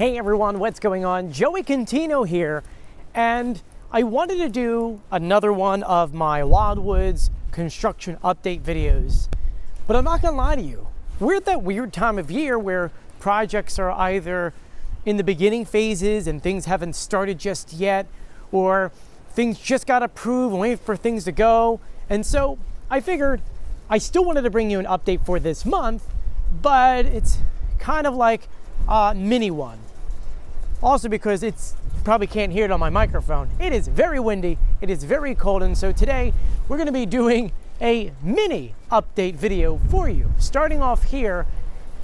Hey everyone, what's going on? Joey Cantina here, and I wanted to do another one of my Wildwoods construction update videos. But I'm not gonna lie to you, we're at that weird time of year where projects are either in the beginning phases and things haven't started just yet, or things just got approved and waiting for things to go. And so I figured I still wanted to bring you an update for this month, but it's kind of like a mini one. Also because you probably can't hear it on my microphone. It is very windy, it is very cold, and so today we're gonna be doing a mini update video for you. Starting off here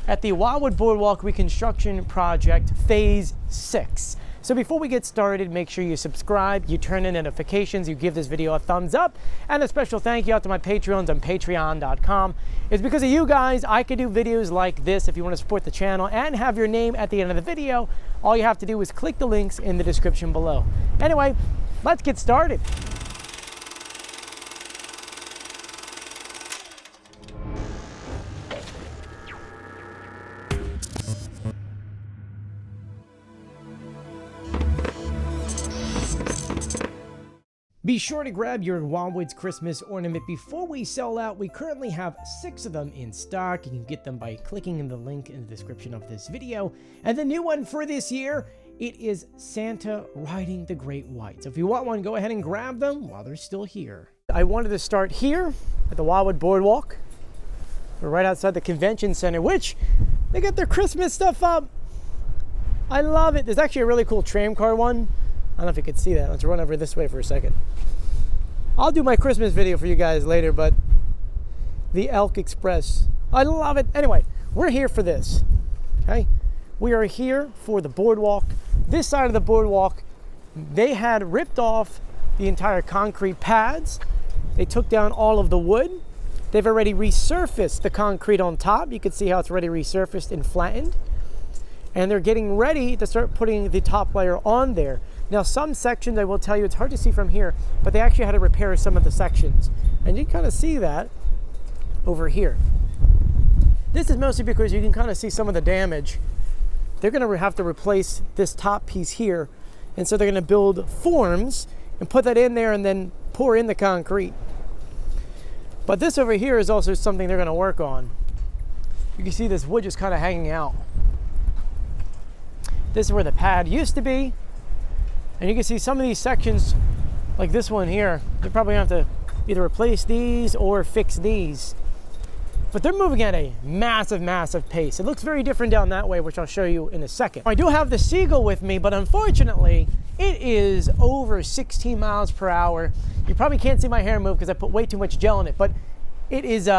at the Wildwood Boardwalk Reconstruction Project Phase 6. So before we get started, make sure you subscribe, you turn in notifications, you give this video a thumbs up, and a special thank you out to my Patreons on patreon.com. It's because of you guys I can do videos like this. If you want to support the channel and have your name at the end of the video, all you have to do is click the links in the description below. Anyway, let's get started. Be sure to grab your Wildwoods Christmas ornament before we sell out. We currently have 6 of them in stock. You can get them by clicking in the link in the description of this video. And the new one for this year, it is Santa riding the Great White. So if you want one, go ahead and grab them while they're still here. I wanted to start here at the Wildwood Boardwalk. We're right outside the convention center, which they got their Christmas stuff up. I love it. There's actually a really cool tram car one. I don't know if you can see that. Let's run over this way for a second. I'll do my Christmas video for you guys later, but the Elk Express, I love it. Anyway, we're here for this, okay? We are here for the boardwalk. This side of the boardwalk, they had ripped off the entire concrete pads. They took down all of the wood. They've already resurfaced the concrete on top. You can see how it's already resurfaced and flattened. And they're getting ready to start putting the top layer on there. Now some sections, I will tell you, it's hard to see from here, but they actually had to repair some of the sections. And you can kind of see that over here. This is mostly because you can kind of see some of the damage. They're gonna have to replace this top piece here. And so they're gonna build forms and put that in there and then pour in the concrete. But this over here is also something they're gonna work on. You can see this wood just kind of hanging out. This is where the pad used to be. And you can see some of these sections, like this one here, they're probably gonna have to either replace these or fix these. But they're moving at a massive, massive pace. It looks very different down that way, which I'll show you in a second. I do have the Seagull with me, but unfortunately, it is over 16 miles per hour. You probably can't see my hair move because I put way too much gel in it, but it is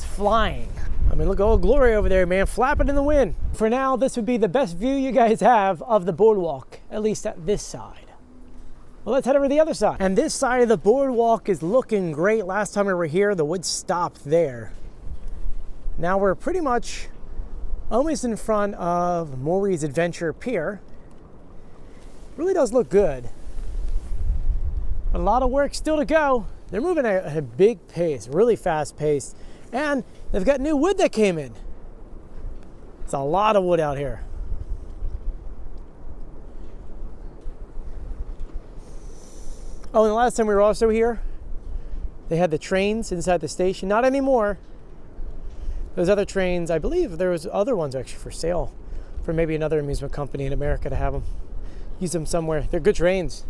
flying. I mean, look at old Glory over there, man, flapping in the wind. For now, this would be the best view you guys have of the boardwalk, at least at this side. Well, let's head over to the other side. And this side of the boardwalk is looking great. Last time we were here, the wood stopped there. Now we're pretty much almost in front of Maury's Adventure Pier. Really does look good. But a lot of work still to go. They're moving at a big pace, really fast pace. And they've got new wood that came in. It's a lot of wood out here. Oh, and the last time we were also here, they had the trains inside the station. Not anymore. Those other trains, I believe there was other ones actually for sale for maybe another amusement company in America to have them. Use them somewhere. They're good trains.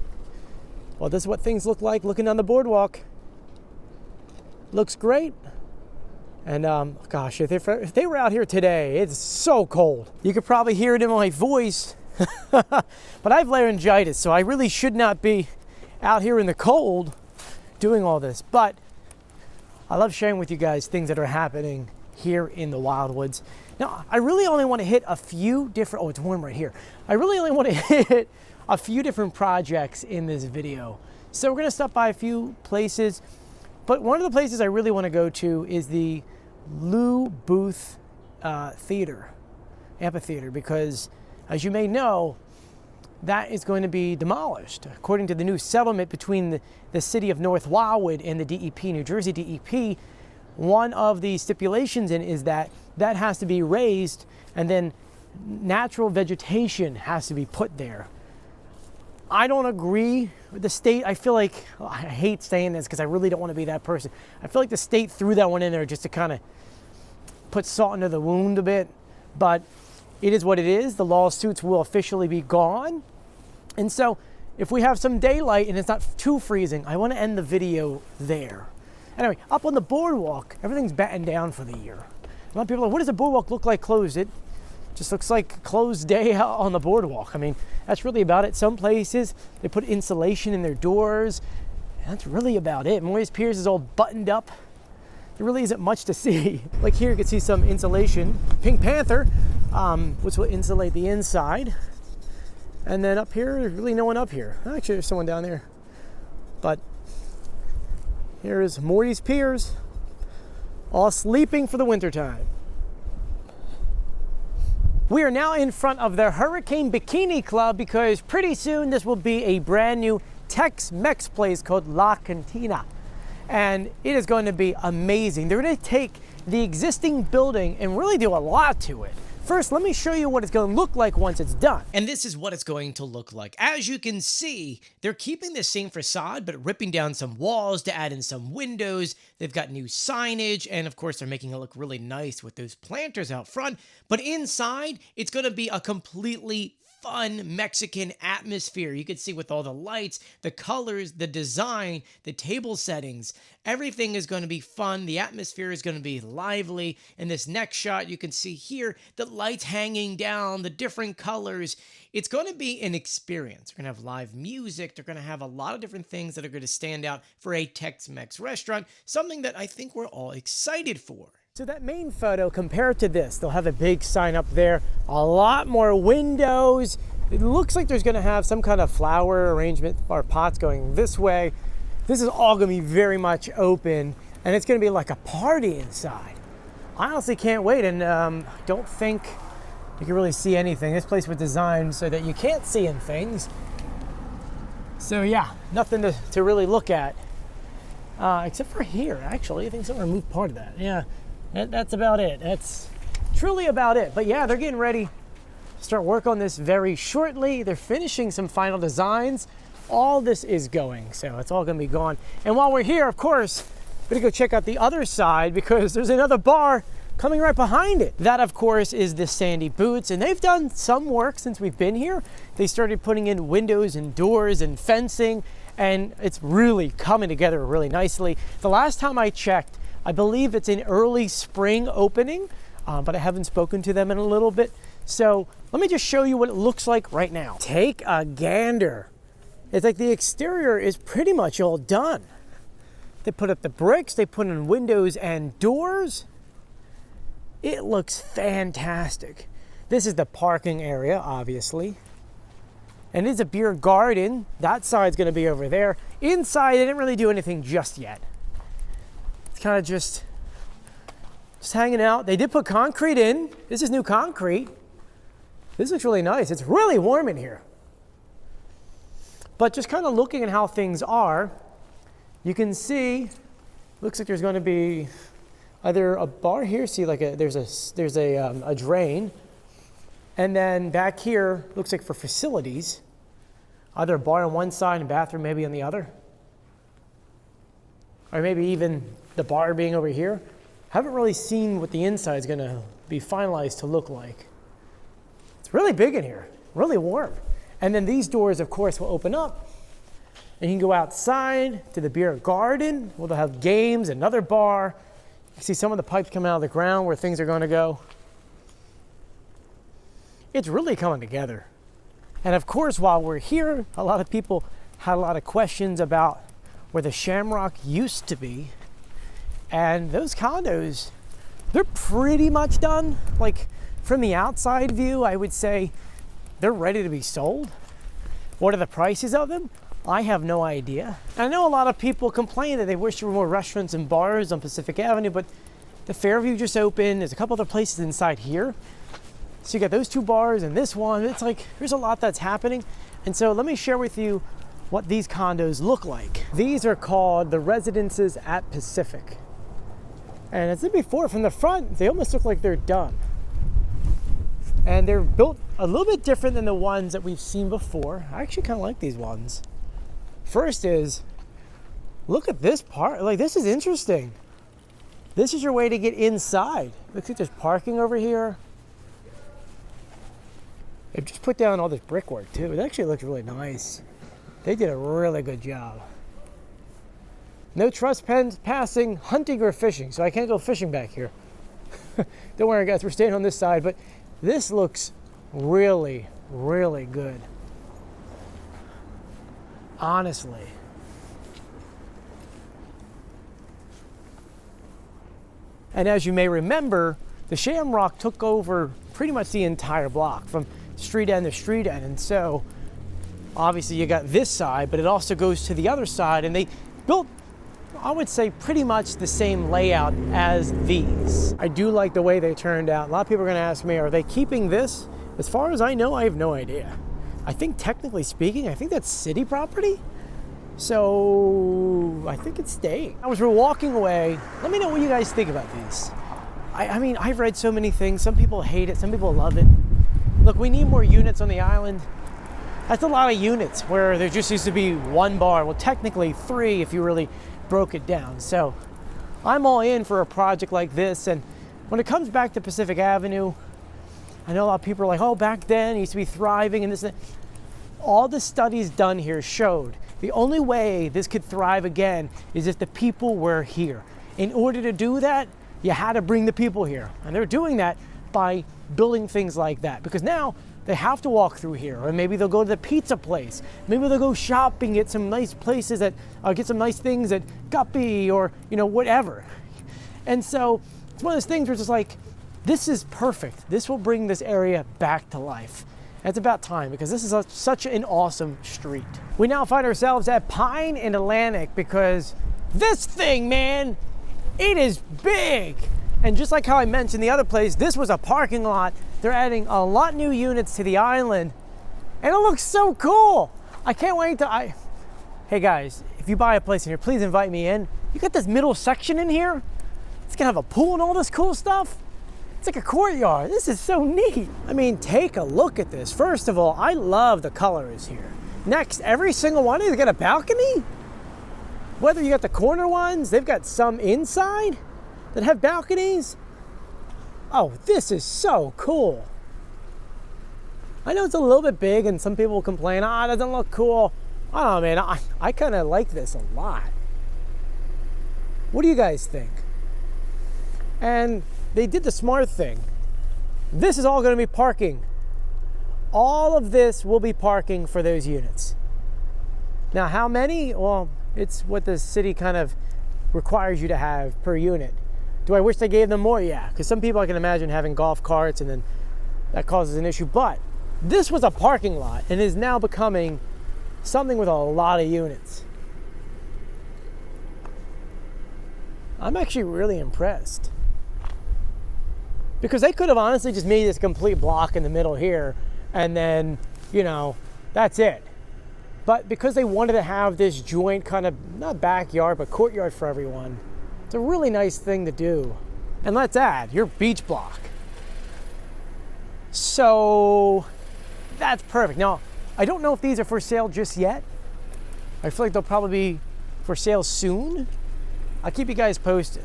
Well, this is what things look like looking on the boardwalk. Looks great. And gosh, if they were out here today, it's so cold. You could probably hear it in my voice, but I have laryngitis, so I really should not be out here in the cold doing all this. But I love sharing with you guys things that are happening here in the Wildwoods. Now, I really only want to hit a few different, oh, it's warm right here. I really only want to hit a few different projects in this video. So we're gonna stop by a few places. But one of the places I really want to go to is the Booth Amphitheater, because as you may know, that is going to be demolished. According to the new settlement between the city of North Wildwood and the DEP, New Jersey DEP, one of the stipulations in is that that has to be raised and then natural vegetation has to be put there. I don't agree with the state. I feel like, I hate saying this because I really don't want to be that person. I feel like the state threw that one in there just to kind of put salt into the wound a bit, but it is what it is. The lawsuits will officially be gone. And so if we have some daylight and it's not too freezing, I want to end the video there. Anyway, up on the boardwalk, everything's battened down for the year. A lot of people are like, what does the boardwalk look like closed? It just looks like a closed day out on the boardwalk. I mean, that's really about it. Some places, they put insulation in their doors. That's really about it. Moyes Piers is all buttoned up. There really isn't much to see. Like here, you can see some insulation. Pink Panther, which will insulate the inside. And then up here, there's really no one up here. Actually, there's someone down there. But here is Moyes Piers, all sleeping for the wintertime. We are now in front of the Hurricane Bikini Club because pretty soon this will be a brand new Tex-Mex place called La Cantina. And it is going to be amazing. They're going to take the existing building and really do a lot to it. First, let me show you what it's going to look like once it's done. And this is what it's going to look like. As you can see, they're keeping the same facade, but ripping down some walls to add in some windows. They've got new signage, and of course, they're making it look really nice with those planters out front. But inside, it's going to be a completely fun Mexican atmosphere. You can see with all the lights, the colors, the design, the table settings, everything is going to be fun. The atmosphere is going to be lively. In this next shot, you can see here the lights hanging down, the different colors. It's going to be an experience. They're going to have live music. They're going to have a lot of different things that are going to stand out for a Tex-Mex restaurant, something that I think we're all excited for. So that main photo compared to this, they'll have a big sign up there, a lot more windows. It looks like there's gonna have some kind of flower arrangement or pots going this way. This is all gonna be very much open and it's gonna be like a party inside. I honestly can't wait and don't think you can really see anything. This place was designed so that you can't see in things. So yeah, nothing to really look at. Except for here, actually. I think someone removed part of that. Yeah. That's about it. That's truly about it. But yeah, they're getting ready to start work on this very shortly. They're finishing some final designs. All this is going, so it's all gonna be gone. And while we're here, of course, we're gonna go check out the other side because there's another bar coming right behind it. That, of course, is the Sandy Boots, and they've done some work since we've been here. They started putting in windows and doors and fencing, and it's really coming together really nicely. The last time I checked, I believe it's an early spring opening, but I haven't spoken to them in a little bit. So let me just show you what it looks like right now. Take a gander. It's like the exterior is pretty much all done. They put up the bricks, they put in windows and doors. It looks fantastic. This is the parking area, obviously. And it's a beer garden. That side's gonna be over there. Inside, they didn't really do anything just yet. Kind of just hanging out. They did put concrete in. This is new concrete. This looks really nice. It's really warm in here. But just kind of looking at how things are, you can see, looks like there's going to be either a bar here. See, like there's a drain, and then back here looks like for facilities, either a bar on one side and bathroom maybe on the other, or maybe even the bar being over here. Haven't really seen what the inside is gonna be finalized to look like. It's really big in here, really warm. And then these doors, of course, will open up and you can go outside to the beer garden where they'll have games, another bar. You see some of the pipes coming out of the ground where things are gonna go. It's really coming together. And of course, while we're here, a lot of people had a lot of questions about where the Shamrock used to be. And those condos, they're pretty much done. Like from the outside view, I would say they're ready to be sold. What are the prices of them? I have no idea. I know a lot of people complain that they wish there were more restaurants and bars on Pacific Avenue, but the Fairview just opened. There's a couple other places inside here. So you got those two bars and this one. It's like, there's a lot that's happening. And so let me share with you what these condos look like. These are called the Residences at Pacific. And as I said before, from the front, they almost look like they're done. And they're built a little bit different than the ones that we've seen before. I actually kind of like these ones. First is, look at this part. Like, this is interesting. This is your way to get inside. Looks like there's parking over here. They've just put down all this brickwork too. It actually looks really nice. They did a really good job. No trespassing, hunting, or fishing. So I can't go fishing back here. Don't worry guys, we're staying on this side, but this looks really, really good. Honestly. And as you may remember, the Shamrock took over pretty much the entire block from street end to street end. And so obviously you got this side, but it also goes to the other side. And they built, I would say, pretty much the same layout as these. I do like the way they turned out. A lot of people are going to ask me, are they keeping this? As far as I know, I have no idea. I think technically speaking, I think that's city property. So I think it's staying. As we're walking away, let me know what you guys think about these. I mean, I've read so many things. Some people hate it, some people love it. Look, we need more units on the island. That's a lot of units where there just used to be one bar. Well, technically 3 if you really broke it down. So I'm all in for a project like this. And when it comes back to Pacific Avenue, I know a lot of people are like, oh, back then it used to be thriving and this and that. All the studies done here showed the only way this could thrive again is if the people were here. In order to do that, you had to bring the people here. And they're doing that by building things like that, because now they have to walk through here, or maybe they'll go to the pizza place. Maybe they'll go shopping at some nice places that get some nice things at Guppy or, you know, whatever. And so it's one of those things where it's just like, this is perfect. This will bring this area back to life. And it's about time, because this is such an awesome street. We now find ourselves at Pine and Atlantic because this thing, man, it is big. And just like how I mentioned the other place, this was a parking lot. They're adding a lot new units to the island, and it looks so cool. I can't wait to, hey guys, if you buy a place in here, please invite me in. You got this middle section in here. It's gonna have a pool and all this cool stuff. It's like a courtyard. This is so neat. I mean, take a look at this. First of all, I love the colors here. Next, every single one of these got a balcony. Whether you got the corner ones, they've got some inside that have balconies. Oh, this is so cool. I know it's a little bit big and some people will complain, it doesn't look cool. I don't know, man, I kind of like this a lot. What do you guys think? And they did the smart thing. This is all going to be parking. All of this will be parking for those units. Now, how many? Well, it's what the city kind of requires you to have per unit. Do I wish they gave them more? Yeah, because some people I can imagine having golf carts and then that causes an issue. But this was a parking lot and is now becoming something with a lot of units. I'm actually really impressed. Because they could have honestly just made this complete block in the middle here and then, you know, that's it. But because they wanted to have this joint kind of, not backyard, but courtyard for everyone, it's a really nice thing to do. And let's add your beach block. So that's perfect. Now, I don't know if these are for sale just yet. I feel like they'll probably be for sale soon. I'll keep you guys posted.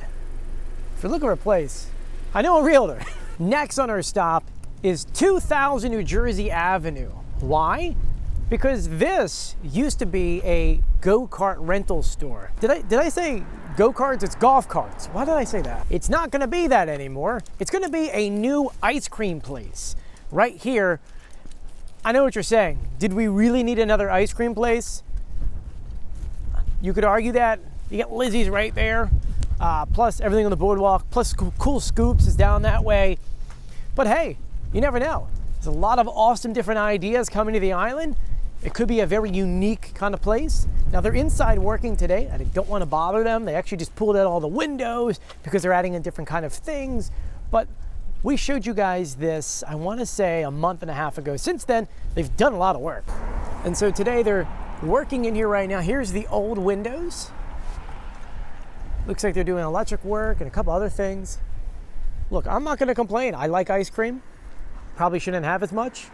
If you're looking for a place, I know a realtor. Next on our stop is 2000 New Jersey Avenue. Why? Because this used to be a go-kart rental store. Did I say go-karts? It's golf carts. Why did I say that? It's not gonna be that anymore. It's gonna be a new ice cream place right here. I know what you're saying. Did we really need another ice cream place? You could argue that. You get Lizzie's right there. Plus everything on the boardwalk, plus Cool Scoops is down that way. But hey, you never know. There's a lot of awesome different ideas coming to the island. It could be a very unique kind of place. Now they're inside working today. I don't want to bother them. They actually just pulled out all the windows because they're adding in different kind of things. But we showed you guys this, I want to say a month and a half ago. Since then, they've done a lot of work. And so today they're working in here right now. Here's the old windows. Looks like they're doing electric work and a couple other things. Look, I'm not going to complain. I like ice cream. probably shouldn't have as much.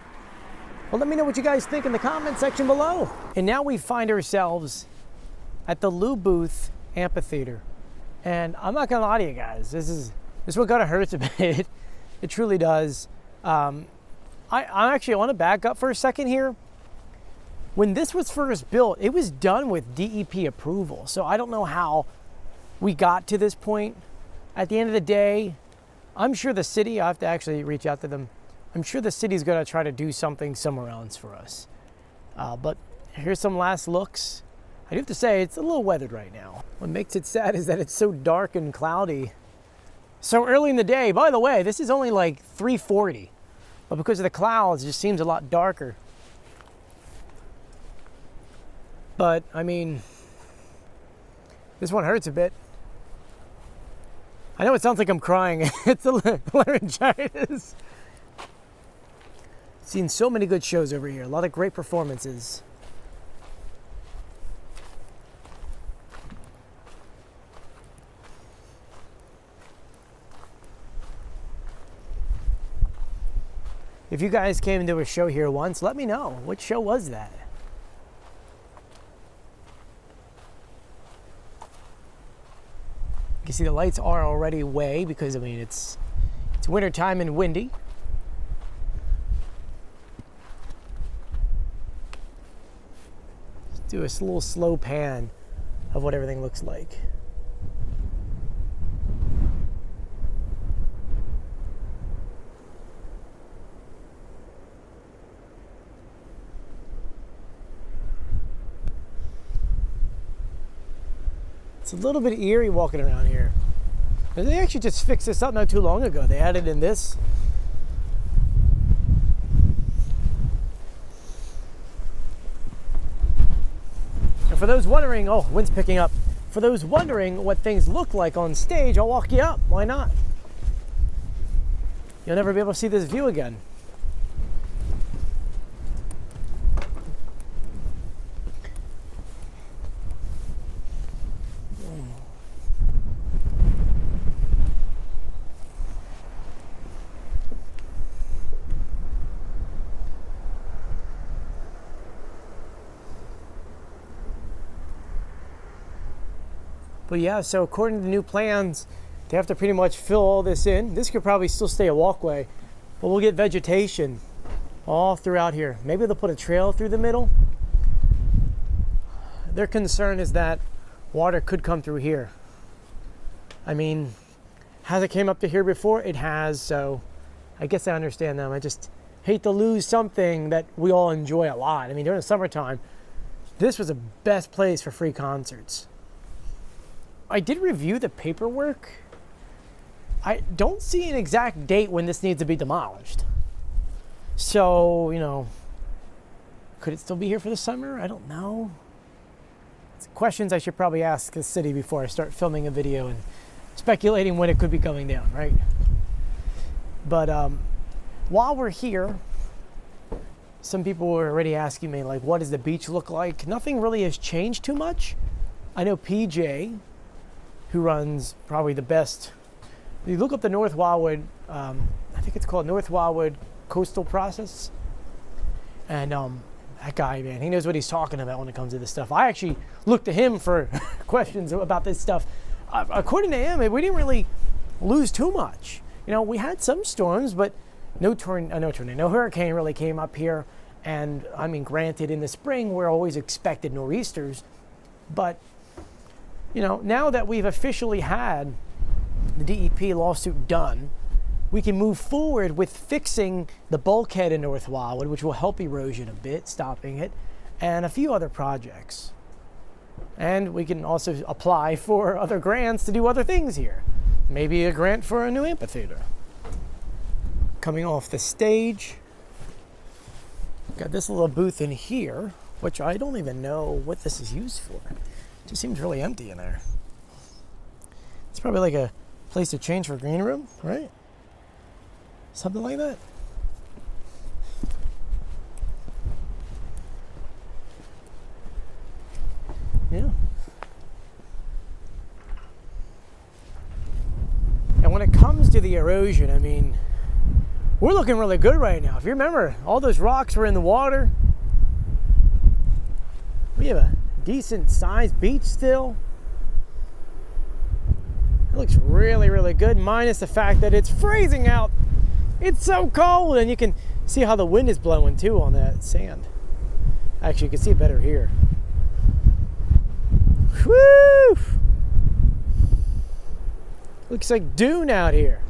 Well, let me know what you guys think in the comment section below. And now we find ourselves at the Booth Amphitheater. And I'm not gonna lie to you guys, this one kind of hurts a bit. It truly does. I actually want to back up for a second here. When this was first built, it was done with DEP approval. So I don't know how we got to this point. At the end of the day, I'm sure the city, I have to actually reach out to them. I'm sure the city's gonna try to do something somewhere else for us. But here's some last looks. I do have to say, it's a little weathered right now. What makes it sad is that it's so dark and cloudy. So early in the day, by the way, this is only like 3:40, but because of the clouds, it just seems a lot darker. But I mean, this one hurts a bit. I know it sounds like I'm crying. It's a laryngitis. Seen so many good shows over here. A lot of great performances. If you guys came to a show here once, let me know. What show was that? You can see the lights are already way because, I mean, it's winter time and windy. Let's do a little slow pan of what everything looks like. It's a little bit eerie walking around here. And they actually just fixed this up not too long ago. They added in this. And for those wondering, oh, wind's picking up. For those wondering what things look like on stage, I'll walk you up. Why not? You'll never be able to see this view again. But yeah, so according to the new plans, they have to pretty much fill all this in. This could probably still stay a walkway, but we'll get vegetation all throughout here. Maybe they'll put a trail through the middle. Their concern is that water could come through here. I mean, has it came up to here before? It has, so I guess I understand them. I just hate to lose something that we all enjoy a lot. I mean, during the summertime, this was the best place for free concerts. I did review the paperwork. I don't see an exact date when this needs to be demolished. So, you know, could it still be here for the summer? I don't know. It's questions I should probably ask the city before I start filming a video and speculating when it could be going down, right? But while we're here, some people were already asking me, like, what does the beach look like? Nothing really has changed too much. I know PJ, who runs probably the best. You look up the North Wildwood, I think it's called North Wildwood Coastal Process. And that guy, man, he knows what he's talking about when it comes to this stuff. I actually looked to him for questions about this stuff. According to him, we didn't really lose too much. You know, we had some storms, but no hurricane really came up here. And I mean, granted, in the spring, we're always expected nor'easters, but you know, now that we've officially had the DEP lawsuit done, we can move forward with fixing the bulkhead in North Wildwood, which will help erosion a bit, stopping it, and a few other projects. And we can also apply for other grants to do other things here. Maybe a grant for a new amphitheater. Coming off the stage, got this little booth in here, which I don't even know what this is used for. It just seems really empty in there. It's probably like a place to change for green room, right? Something like that. Yeah. And when it comes to the erosion, I mean, We're looking really good right now. If you remember, all those rocks were in the water. We have a decent sized beach still. It looks really, really good, minus the fact that it's freezing out. It's so cold, and you can see how the wind is blowing too on that sand. Actually, you can see it better here. Woo! Looks like dune out here.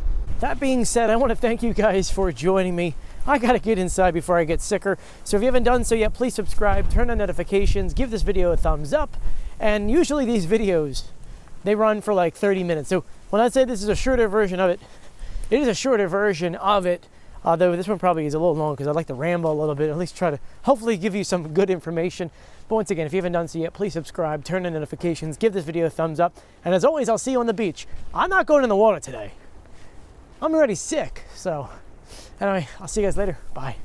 That being said, I want to thank you guys for joining me. I gotta get inside before I get sicker. So if you haven't done so yet, please subscribe, turn on notifications, give this video a thumbs up. And usually these videos, they run for like 30 minutes. So when I say this is a shorter version of it, it is a shorter version of it. Although this one probably is a little long because I like to ramble a little bit, at least try to hopefully give you some good information. But once again, if you haven't done so yet, please subscribe, turn on notifications, give this video a thumbs up. And as always, I'll see you on the beach. I'm not going in the water today. I'm already sick, so anyway, I'll see you guys later. Bye.